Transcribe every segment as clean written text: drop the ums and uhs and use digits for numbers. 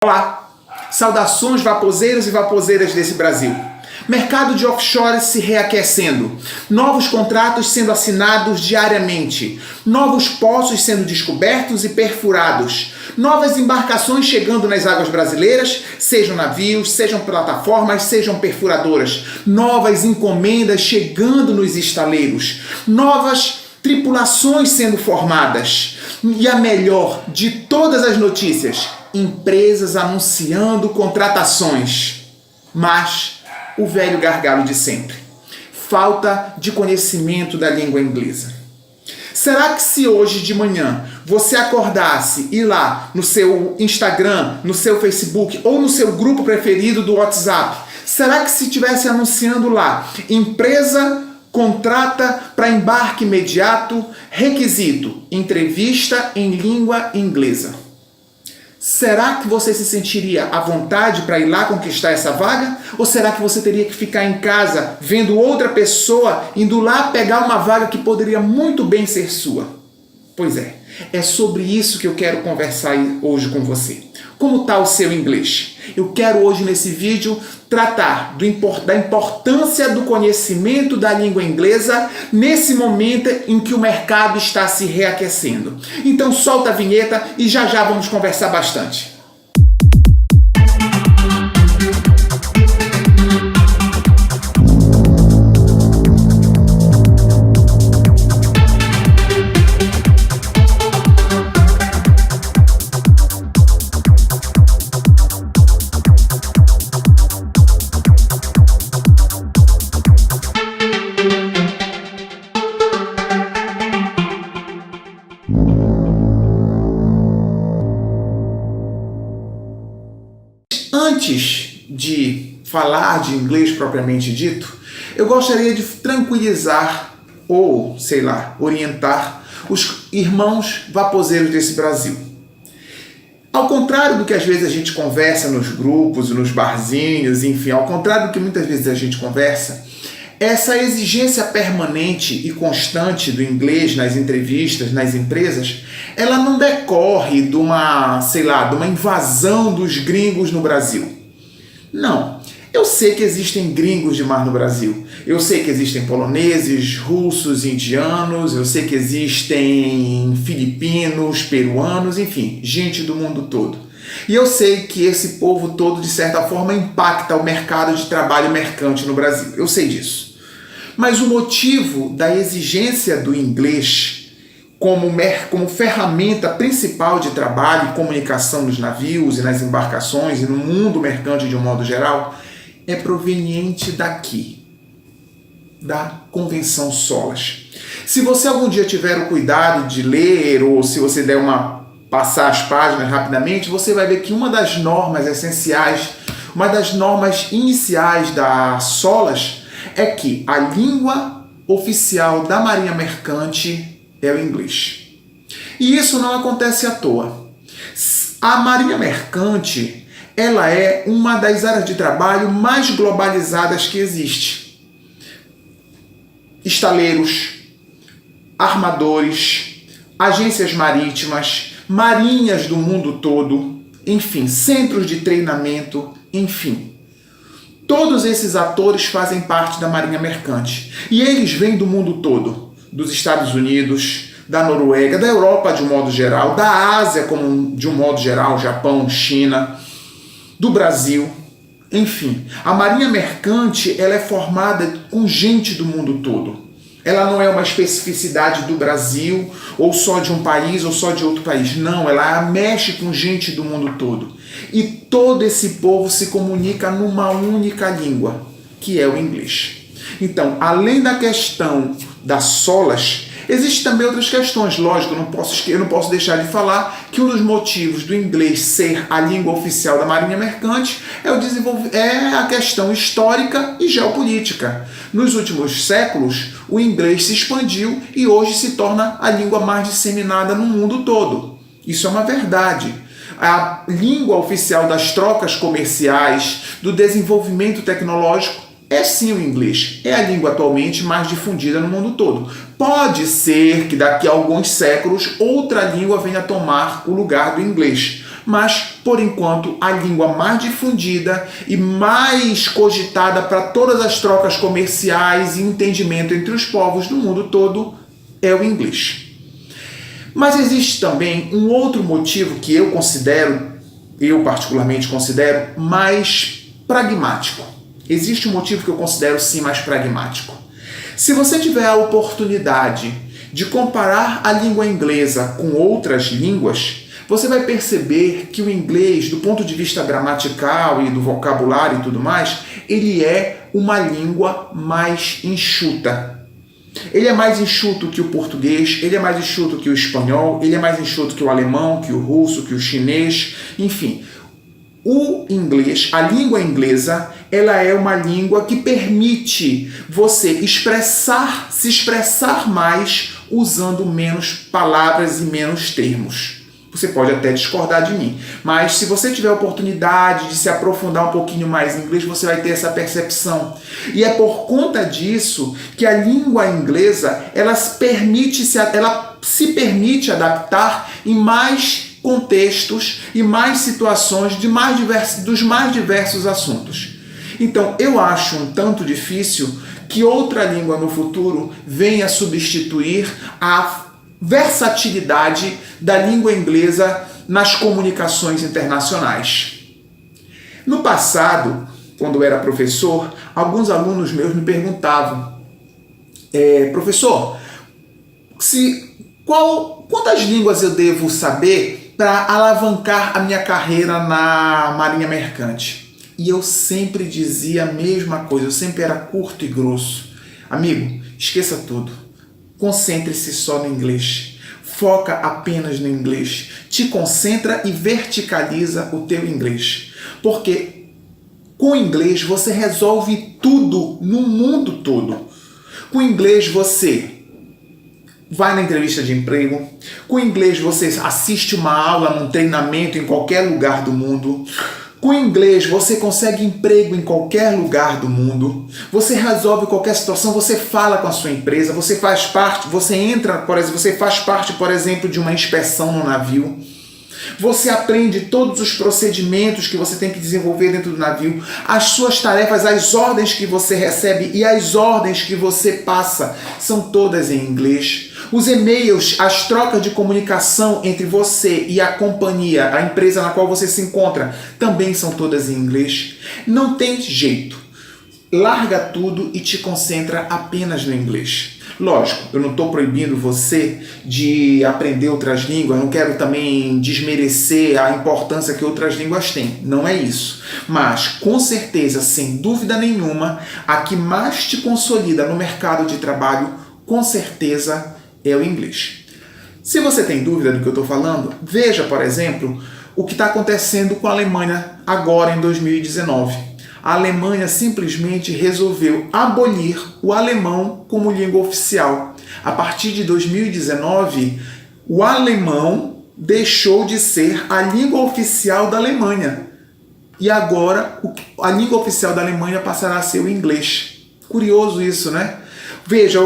Olá, saudações vapozeiros e vapozeiras desse Brasil. Mercado de offshore se reaquecendo, novos contratos sendo assinados diariamente, novos poços sendo descobertos e perfurados, novas embarcações chegando nas águas brasileiras, sejam navios, sejam plataformas, sejam perfuradoras, novas encomendas chegando nos estaleiros, novas tripulações sendo formadas. E a melhor de todas as notícias, empresas anunciando contratações. Mas o velho gargalo de sempre, falta de conhecimento da língua inglesa. Será que se hoje de manhã você acordasse e ir lá no seu Instagram, no seu Facebook ou no seu grupo preferido do WhatsApp, será que se estivesse anunciando lá, empresa contrata para embarque imediato, requisito, entrevista em língua inglesa? Será que você se sentiria à vontade para ir lá conquistar essa vaga? Ou será que você teria que ficar em casa vendo outra pessoa indo lá pegar uma vaga que poderia muito bem ser sua? Pois é sobre isso que eu quero conversar hoje com você. Como está o seu inglês? Eu quero hoje nesse vídeo tratar da importância do conhecimento da língua inglesa nesse momento em que o mercado está se reaquecendo. Então solta a vinheta e já vamos conversar bastante. Antes de falar de inglês propriamente dito, eu gostaria de tranquilizar ou, orientar os irmãos vapozeiros desse Brasil. Ao contrário do que às vezes a gente conversa nos grupos, nos barzinhos, enfim, ao contrário do que muitas vezes a gente conversa, essa exigência permanente e constante do inglês nas entrevistas, nas empresas, ela não decorre de uma invasão dos gringos no Brasil. Não. Eu sei que existem gringos demais no Brasil. Eu sei que existem poloneses, russos, indianos, eu sei que existem filipinos, peruanos, enfim, gente do mundo todo. E eu sei que esse povo todo, de certa forma, impacta o mercado de trabalho mercante no Brasil. Eu sei disso. Mas o motivo da exigência do inglês como ferramenta principal de trabalho e comunicação nos navios e nas embarcações e no mundo mercante de um modo geral é proveniente daqui, da Convenção SOLAS. Se você algum dia tiver o cuidado de ler ou se você der passar as páginas rapidamente, você vai ver que uma das normas essenciais, uma das normas iniciais da SOLAS é que a língua oficial da Marinha Mercante é o inglês. E isso não acontece à toa. A Marinha Mercante, ela é uma das áreas de trabalho mais globalizadas que existe. Estaleiros, armadores, agências marítimas, marinhas do mundo todo, enfim, centros de treinamento, enfim. Todos esses atores fazem parte da Marinha Mercante. E eles vêm do mundo todo. Dos Estados Unidos, da Noruega, da Europa de um modo geral, da Ásia de um modo geral, Japão, China, do Brasil, enfim. A Marinha Mercante, ela é formada com gente do mundo todo. Ela não é uma especificidade do Brasil, ou só de um país, ou só de outro país. Não, ela mexe com gente do mundo todo. E todo esse povo se comunica numa única língua, que é o inglês. Então, além da questão das SOLAS, existem também outras questões. Lógico, eu não posso deixar de falar que um dos motivos do inglês ser a língua oficial da Marinha Mercante é a questão histórica e geopolítica. Nos últimos séculos, o inglês se expandiu e hoje se torna a língua mais disseminada no mundo todo. Isso é uma verdade. A língua oficial das trocas comerciais, do desenvolvimento tecnológico, é sim o inglês. É a língua atualmente mais difundida no mundo todo. Pode ser que daqui a alguns séculos outra língua venha tomar o lugar do inglês, mas por enquanto, a língua mais difundida e mais cogitada para todas as trocas comerciais e entendimento entre os povos do mundo todo é o inglês. Mas existe também um outro motivo que eu particularmente considero, mais pragmático. Existe um motivo que eu considero sim mais pragmático. Se você tiver a oportunidade de comparar a língua inglesa com outras línguas, você vai perceber que o inglês, do ponto de vista gramatical e do vocabulário e tudo mais, ele é uma língua mais enxuta. Ele é mais enxuto que o português, ele é mais enxuto que o espanhol, ele é mais enxuto que o alemão, que o russo, que o chinês, enfim. O inglês, a língua inglesa, ela é uma língua que permite você se expressar mais usando menos palavras e menos termos. Você pode até discordar de mim, mas se você tiver a oportunidade de se aprofundar um pouquinho mais em inglês, você vai ter essa percepção. E é por conta disso que a língua inglesa, ela se permite adaptar em mais contextos e mais situações dos mais diversos assuntos. Então, eu acho um tanto difícil que outra língua no futuro venha substituir a versatilidade da língua inglesa nas comunicações internacionais. No passado, quando eu era professor, alguns alunos meus me perguntavam: professor, quantas línguas eu devo saber para alavancar a minha carreira na Marinha Mercante? E eu sempre dizia a mesma coisa, eu sempre era curto e grosso. Amigo, esqueça tudo. Concentre-se só no inglês. Foca apenas no inglês. Te concentra e verticaliza o teu inglês. Porque com o inglês você resolve tudo no mundo todo. Com o inglês você vai na entrevista de emprego. Com o inglês você assiste uma aula, um treinamento em qualquer lugar do mundo. Com inglês você consegue emprego em qualquer lugar do mundo, você resolve qualquer situação, você fala com a sua empresa, você faz parte, você faz parte, por exemplo, de uma inspeção no navio, você aprende todos os procedimentos que você tem que desenvolver dentro do navio, as suas tarefas, as ordens que você recebe e as ordens que você passa são todas em inglês. Os e-mails, as trocas de comunicação entre você e a companhia, a empresa na qual você se encontra, também são todas em inglês. Não tem jeito. Larga tudo e te concentra apenas no inglês. Lógico, eu não estou proibindo você de aprender outras línguas, não quero também desmerecer a importância que outras línguas têm, não é isso. Mas, com certeza, sem dúvida nenhuma, a que mais te consolida no mercado de trabalho, com certeza, é o inglês. Se você tem dúvida do que eu estou falando, veja, por exemplo, o que está acontecendo com a Alemanha agora em 2019. A Alemanha simplesmente resolveu abolir o alemão como língua oficial. A partir de 2019, o alemão deixou de ser a língua oficial da Alemanha. E agora a língua oficial da Alemanha passará a ser o inglês. Curioso isso, né? Veja,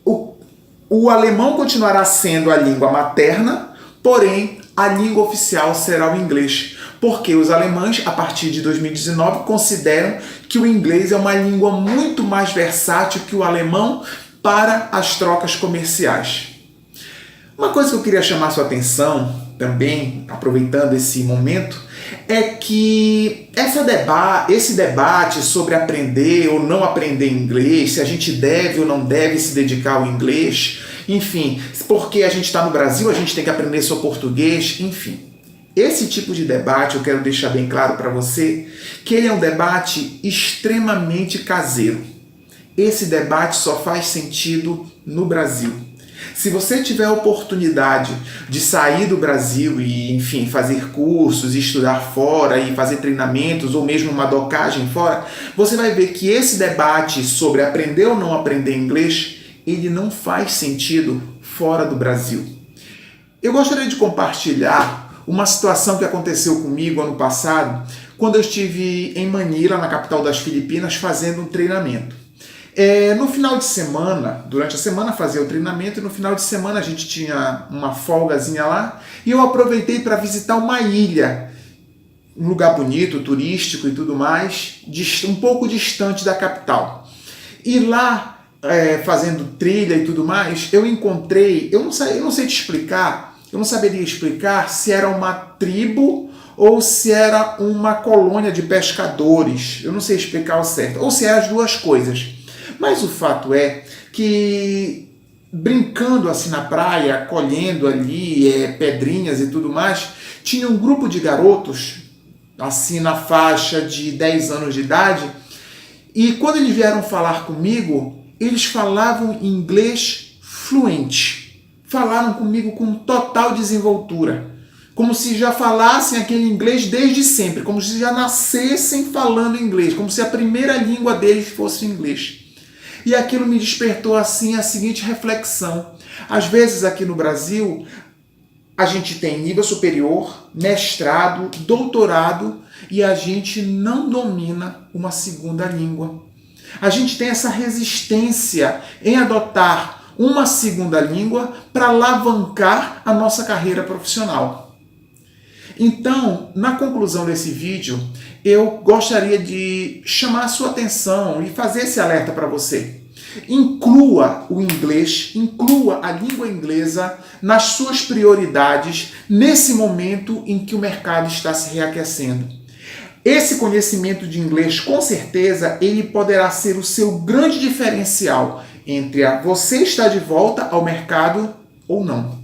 o alemão continuará sendo a língua materna, porém a língua oficial será o inglês. Porque os alemães, a partir de 2019, consideram que o inglês é uma língua muito mais versátil que o alemão para as trocas comerciais. Uma coisa que eu queria chamar a sua atenção também, aproveitando esse momento, é que esse debate sobre aprender ou não aprender inglês, se a gente deve ou não deve se dedicar ao inglês, enfim, porque a gente está no Brasil, a gente tem que aprender só português, enfim. Esse tipo de debate, eu quero deixar bem claro para você, que ele é um debate extremamente caseiro. Esse debate só faz sentido no Brasil. Se você tiver a oportunidade de sair do Brasil e, enfim, fazer cursos, estudar fora e fazer treinamentos ou mesmo uma docagem fora, você vai ver que esse debate sobre aprender ou não aprender inglês, ele não faz sentido fora do Brasil. Eu gostaria de compartilhar uma situação que aconteceu comigo ano passado, quando eu estive em Manila, na capital das Filipinas, fazendo um treinamento. No final de semana, durante a semana fazia o treinamento e no final de semana a gente tinha uma folgazinha lá e eu aproveitei para visitar uma ilha um lugar bonito, turístico e tudo mais, um pouco distante da capital. E lá, fazendo trilha e tudo mais, eu encontrei, eu não sei te explicar, eu não saberia explicar se era uma tribo ou se era uma colônia de pescadores, eu não sei explicar ao certo, ou se eram as duas coisas. Mas o fato é que, brincando assim na praia, colhendo ali pedrinhas e tudo mais, tinha um grupo de garotos, assim na faixa de 10 anos de idade, e quando eles vieram falar comigo, eles falavam inglês fluente. Falaram comigo com total desenvoltura. Como se já falassem aquele inglês desde sempre. Como se já nascessem falando inglês. Como se a primeira língua deles fosse inglês. E aquilo me despertou assim a seguinte reflexão. Às vezes aqui no Brasil, a gente tem nível superior, mestrado, doutorado, e a gente não domina uma segunda língua. A gente tem essa resistência em adotar uma segunda língua para alavancar a nossa carreira profissional. Então, na conclusão desse vídeo, eu gostaria de chamar a sua atenção e fazer esse alerta para você. Inclua o inglês, inclua a língua inglesa nas suas prioridades nesse momento em que o mercado está se reaquecendo. Esse conhecimento de inglês, com certeza, ele poderá ser o seu grande diferencial entre você estar de volta ao mercado ou não.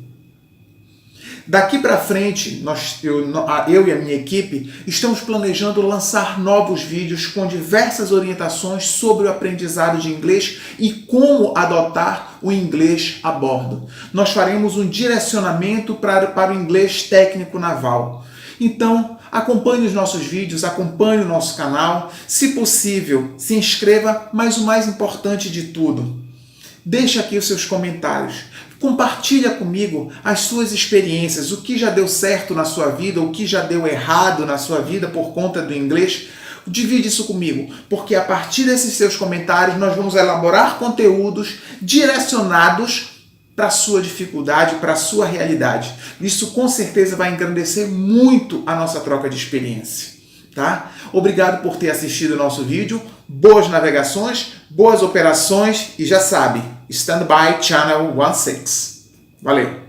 Daqui para frente, eu e a minha equipe estamos planejando lançar novos vídeos com diversas orientações sobre o aprendizado de inglês e como adotar o inglês a bordo. Nós faremos um direcionamento para o inglês técnico naval. Então, acompanhe os nossos vídeos, acompanhe o nosso canal. Se possível, se inscreva, mas o mais importante de tudo, deixe aqui os seus comentários. Compartilha comigo as suas experiências, o que já deu certo na sua vida, o que já deu errado na sua vida por conta do inglês. Divide isso comigo, porque a partir desses seus comentários nós vamos elaborar conteúdos direcionados para a sua dificuldade, para a sua realidade. Isso com certeza vai engrandecer muito a nossa troca de experiência. Tá? Obrigado por ter assistido o nosso vídeo, boas navegações, boas operações e já sabe, Stand by Channel 16. Valeu!